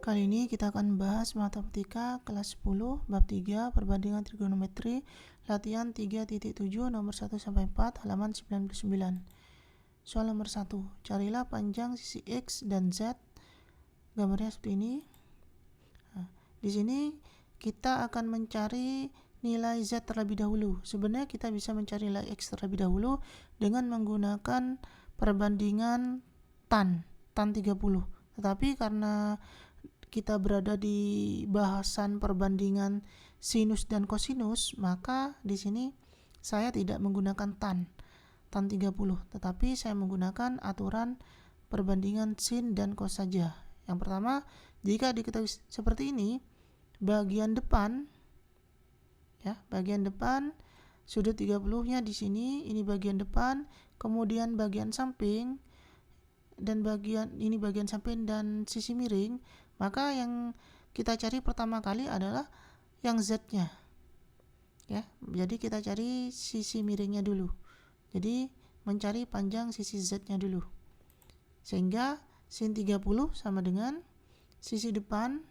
Kali ini kita akan bahas matematika kelas 10 bab 3 perbandingan trigonometri latihan 3.7 nomor 1 sampai 4 halaman 99. Soal nomor 1. Carilah panjang sisi X dan Z. Gambarnya seperti ini. Di sini kita akan mencari nilai Z terlebih dahulu. Sebenarnya kita bisa mencari nilai X terlebih dahulu dengan menggunakan perbandingan tan 30. Tetapi karena kita berada di bahasan perbandingan sinus dan kosinus, maka di sini saya tidak menggunakan tan 30, tetapi saya menggunakan aturan perbandingan sin dan cos saja. Yang pertama, jika diketahui seperti ini, bagian depan sudut 30-nya di sini, ini bagian depan, kemudian bagian samping dan bagian samping dan sisi miring, maka yang kita cari pertama kali adalah yang Z-nya. Ya, jadi kita cari sisi miringnya dulu. Jadi mencari panjang sisi Z-nya dulu. Sehingga sin 30 sama dengan sisi depan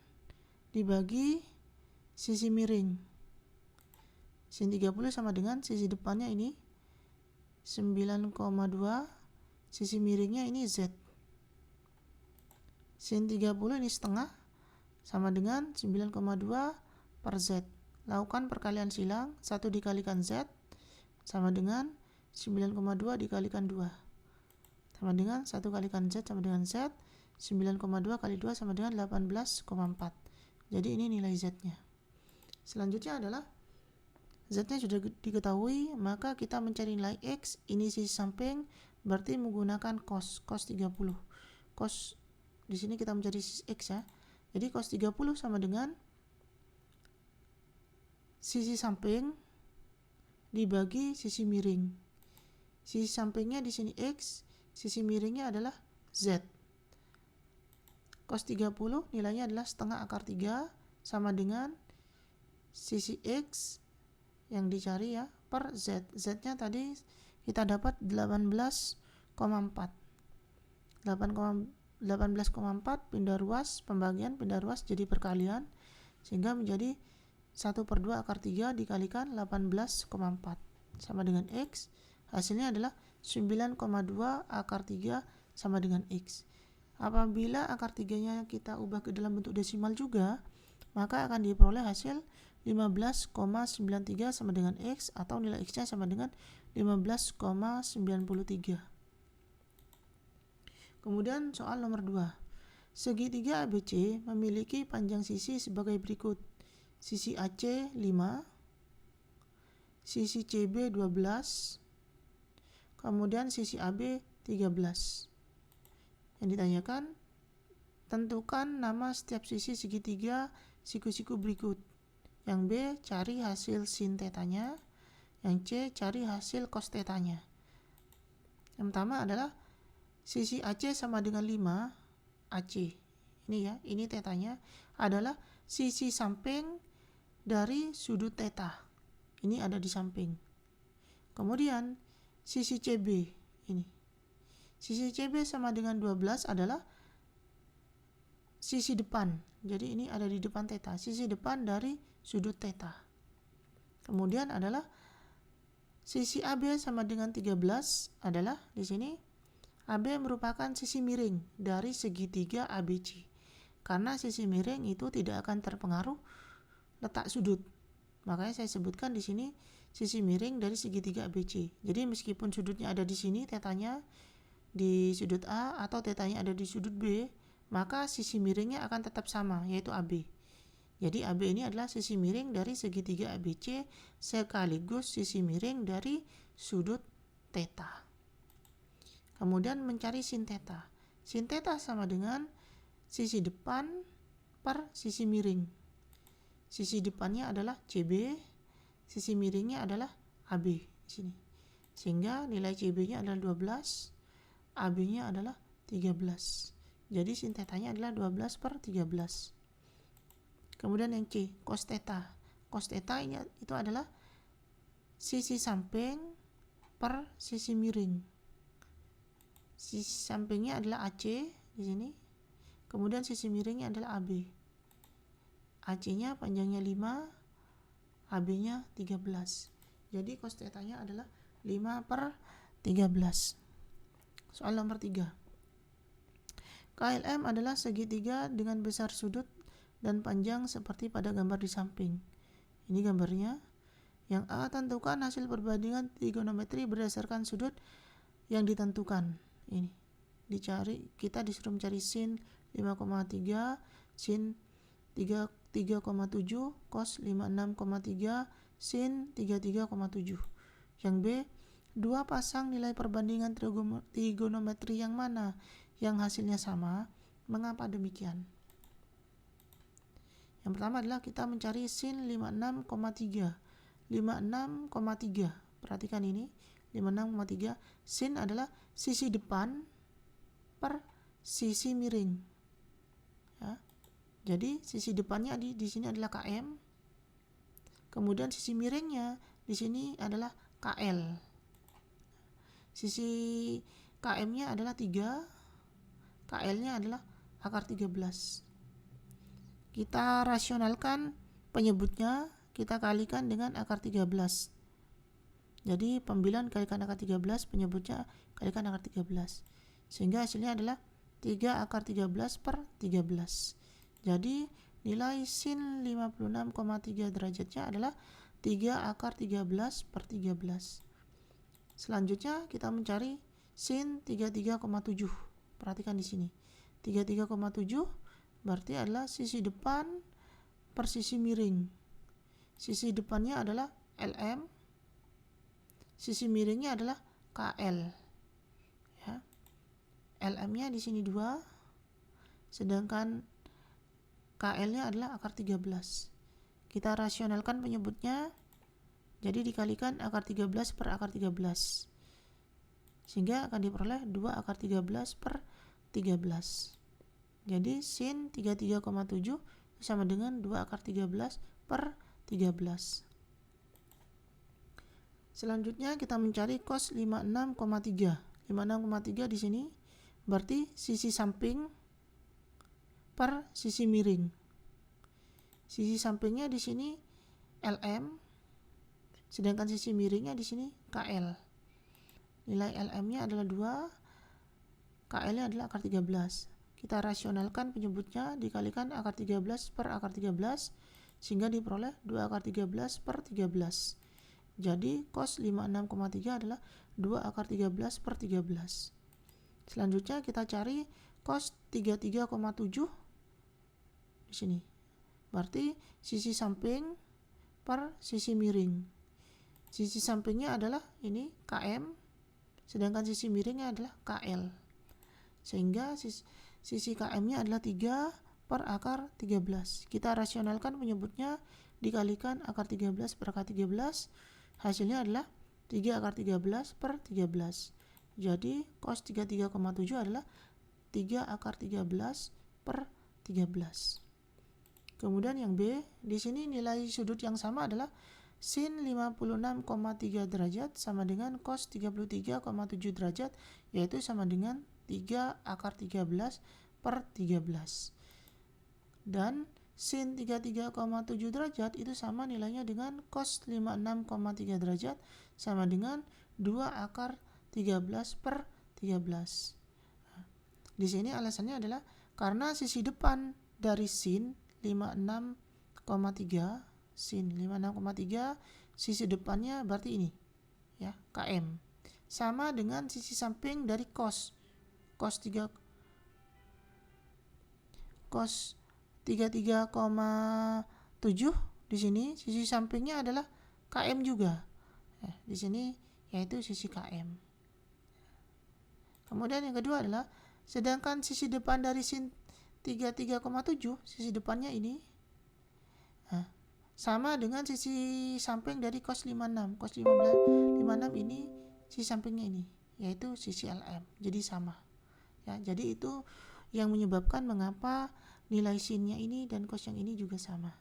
dibagi sisi miring. Sin 30 sama dengan sisi depannya ini 9,2, sisi miringnya ini Z. Sin 30 ini setengah sama dengan 9,2 per Z. Lakukan perkalian silang, 1 dikalikan Z sama dengan 9,2 dikalikan 2. Sama dengan 1 kalikan Z sama dengan Z, 9,2 kali 2 sama dengan 18,4. Jadi ini nilai Z-nya. Selanjutnya adalah Z-nya sudah diketahui, maka kita mencari nilai X, ini sisi samping, berarti menggunakan cos 30. Cos di sini kita mencari sisi X ya. Jadi cos 30 sama dengan sisi samping dibagi sisi miring. Sisi sampingnya di sini X, sisi miringnya adalah Z. Cos 30 nilainya adalah setengah akar 3 sama dengan sisi X yang dicari ya per Z. Z-nya tadi kita dapat 18,4. 18,4 pindah ruas, pembagian pindah ruas jadi perkalian, sehingga menjadi 1/2 akar 3 dikalikan 18,4 sama dengan X. Hasilnya adalah 9,2 akar 3 sama dengan X. Apabila akar 3-nya kita ubah ke dalam bentuk desimal juga, maka akan diperoleh hasil 15,93 sama dengan X, atau nilai X-nya sama dengan 15,93. Kemudian soal nomor 2. Segitiga ABC memiliki panjang sisi sebagai berikut. Sisi AC 5, sisi CB 12, kemudian sisi AB 13. Yang ditanyakan, tentukan nama setiap sisi segitiga siku-siku berikut. Yang B, cari hasil sin tetanya. Yang C, cari hasil cos tetanya. Yang pertama adalah sisi AC sama dengan 5, AC. Ini ya, ini tetanya adalah sisi samping dari sudut teta. Ini ada di samping. Kemudian sisi CB ini. Sisi CB sama dengan 12 adalah sisi depan. Jadi ini ada di depan teta, sisi depan dari sudut teta. Kemudian adalah sisi AB sama dengan 13 adalah di sini AB merupakan sisi miring dari segitiga ABC. Karena sisi miring itu tidak akan terpengaruh letak sudut. Makanya saya sebutkan di sini sisi miring dari segitiga ABC. Jadi meskipun sudutnya ada di sini, tetanya di sudut A atau tetanya ada di sudut B, maka sisi miringnya akan tetap sama, yaitu AB. Jadi AB ini adalah sisi miring dari segitiga ABC sekaligus sisi miring dari sudut teta. Kemudian mencari sin teta. Sin teta sama dengan sisi depan per sisi miring. Sisi depannya adalah CB, sisi miringnya adalah AB di sini. Sehingga nilai CB-nya adalah 12, AB-nya adalah 13. Jadi sin tetanya adalah 12 per 13. Kemudian yang C, cos teta. Cos teta ini itu adalah sisi samping per sisi miring. Sisi sampingnya adalah AC di sini. kemudian sisi miringnya adalah AB. AC-nya panjangnya 5, AB-nya 13. Jadi cos theta-nya adalah 5/13. Soal nomor 3. KLM adalah segitiga dengan besar sudut dan panjang seperti pada gambar di samping. Ini gambarnya. Yang A, tentukan hasil perbandingan trigonometri berdasarkan sudut yang ditentukan. Ini dicari, kita disuruh mencari sin 5,3, sin 3,7, cos 56,3, sin 33,7. Yang B, dua pasang nilai perbandingan trigonometri yang mana yang hasilnya sama. Mengapa demikian? Yang pertama adalah kita mencari sin 56,3. 56,3. Perhatikan ini, 56,3. Sin adalah sisi depan per sisi miring. Ya. Jadi sisi depannya di sini adalah KM. Kemudian sisi miringnya di sini adalah KL. Sisi KM-nya adalah 3, KL-nya adalah akar 13. Kita rasionalkan penyebutnya, kita kalikan dengan akar 13. Jadi pembilan kalikan akar 13, penyebutnya kalikan akar 13. Sehingga hasilnya adalah 3 akar 13/13. Jadi nilai sin 56,3 derajatnya adalah 3 akar 13/13. Selanjutnya kita mencari sin 33,7. Perhatikan di sini. 33,7 berarti adalah sisi depan per sisi miring. Sisi depannya adalah LM, sisi miringnya adalah KL. Ya. LM-nya di sini 2, sedangkan KL-nya adalah akar 13. Kita rasionalkan penyebutnya, jadi dikalikan akar 13 per akar 13. Sehingga akan diperoleh 2 akar 13/13. Jadi sin 33,7 sama dengan 2 akar 13/13. Selanjutnya kita mencari cos 56,3. 56,3 di sini berarti sisi samping per sisi miring. Sisi sampingnya di sini LM, sedangkan sisi miringnya di sini KL. Nilai LM-nya adalah 2, KL-nya adalah akar 13. Kita rasionalkan penyebutnya, dikalikan akar 13 per akar 13, sehingga diperoleh 2 akar 13/13. Jadi cos 56,3 adalah 2 akar 13/13. Selanjutnya kita cari cos 33,7 di sini. Berarti sisi samping per sisi miring. Sisi sampingnya adalah ini KM, sedangkan sisi miringnya adalah KL. Sehingga sisi KM-nya adalah 3 per akar 13. Kita rasionalkan penyebutnya, dikalikan akar 13 per akar 13. Hasilnya adalah 3 akar 13/13. Jadi cos 33,7 adalah 3 akar 13/13. Kemudian yang B, di sini nilai sudut yang sama adalah sin 56,3 derajat sama dengan cos 33,7 derajat, yaitu sama dengan 3 akar 13/13. Dan sin 33,7 derajat itu sama nilainya dengan cos 56,3 derajat sama dengan 2 akar 13/13. Di sini alasannya adalah karena sisi depan dari sin 56,3, sisi depannya berarti ini ya, KM, sama dengan sisi samping dari cos 33,7 di sini sisi sampingnya adalah KM juga. Di sini yaitu sisi KM. Kemudian yang kedua adalah sedangkan sisi depan dari sin 33,7, sisi depannya ini sama dengan sisi samping dari cos 56. Cos 56 ini sisi sampingnya ini, yaitu sisi LM. Jadi sama. Ya, jadi itu yang menyebabkan mengapa nilai sinnya ini dan cos yang ini juga sama.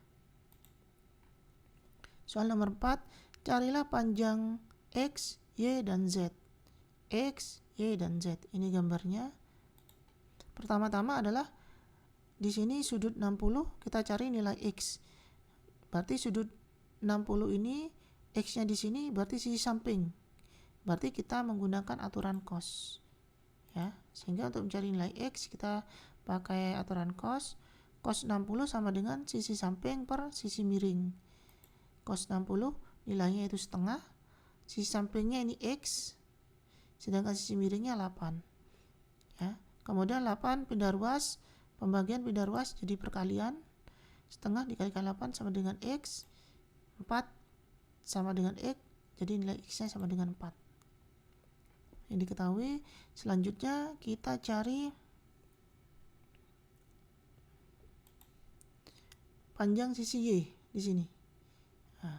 Soal nomor 4, carilah panjang X, Y, dan Z. X, Y, dan Z. Ini gambarnya. Pertama-tama adalah di sini sudut 60, kita cari nilai X. Berarti sudut 60 ini X-nya di sini berarti sisi samping. Berarti kita menggunakan aturan cos. Ya, sehingga untuk mencari nilai X kita pakai aturan cos. Cos 60 sama dengan sisi samping per sisi miring. Cos 60 nilainya itu setengah. Sisi sampingnya ini X, sedangkan sisi miringnya 8. Ya. Kemudian 8 pindah ruas, pembagian pindah ruas jadi perkalian. Setengah dikalikan 8 sama dengan X. 4 sama dengan X, jadi nilai X-nya sama dengan 4. Yang diketahui. Selanjutnya kita cari panjang sisi Y di sini. Nah,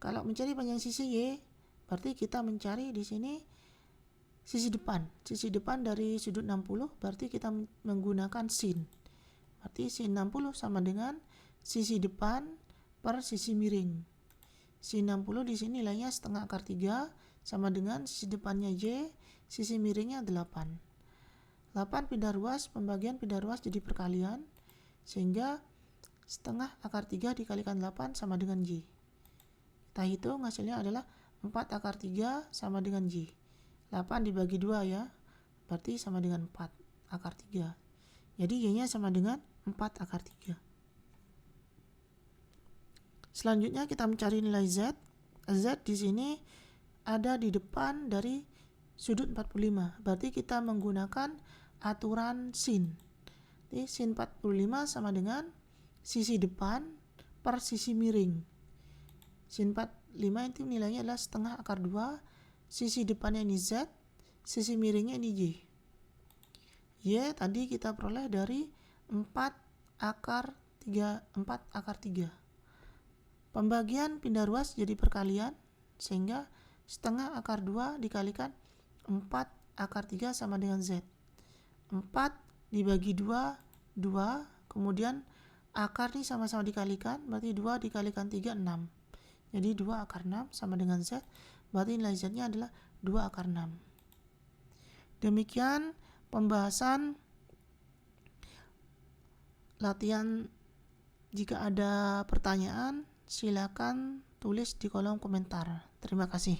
kalau mencari panjang sisi Y, berarti kita mencari di sini sisi depan. Sisi depan dari sudut 60 berarti kita menggunakan sin. Berarti sin 60 sama dengan sisi depan per sisi miring. Sin 60 di sini nilainya setengah akar 3 sama dengan sisi depannya Y, sisi miringnya 8. 8 pindah ruas, pembagian pindah ruas jadi perkalian, sehingga setengah akar 3 dikalikan 8 sama dengan Y. Kita hitung hasilnya adalah 4 akar 3 sama dengan Y. 8 dibagi 2 ya, berarti sama dengan 4 akar 3. Jadi Y-nya sama dengan 4 akar 3. Selanjutnya kita mencari nilai Z. Z di sini ada di depan dari sudut 45. Berarti kita menggunakan aturan sin. Jadi sin 45 sama dengan sisi depan per sisi miring. Sin 45 itu nilainya adalah setengah akar 2. Sisi depannya ini Z, sisi miringnya ini Y. Y tadi kita peroleh dari 4 akar 3. Pembagian pindah ruas jadi perkalian, sehingga setengah akar 2 dikalikan 4 akar 3 sama dengan Z. 4 dibagi 2, 2. Kemudian akar ini sama-sama dikalikan, berarti 2 dikalikan 3, 6. Jadi 2 akar 6 sama dengan Z. Berarti nilai Z-nya adalah 2 akar 6. Demikian pembahasan latihan. Jika ada pertanyaan, silakan tulis di kolom komentar. Terima kasih.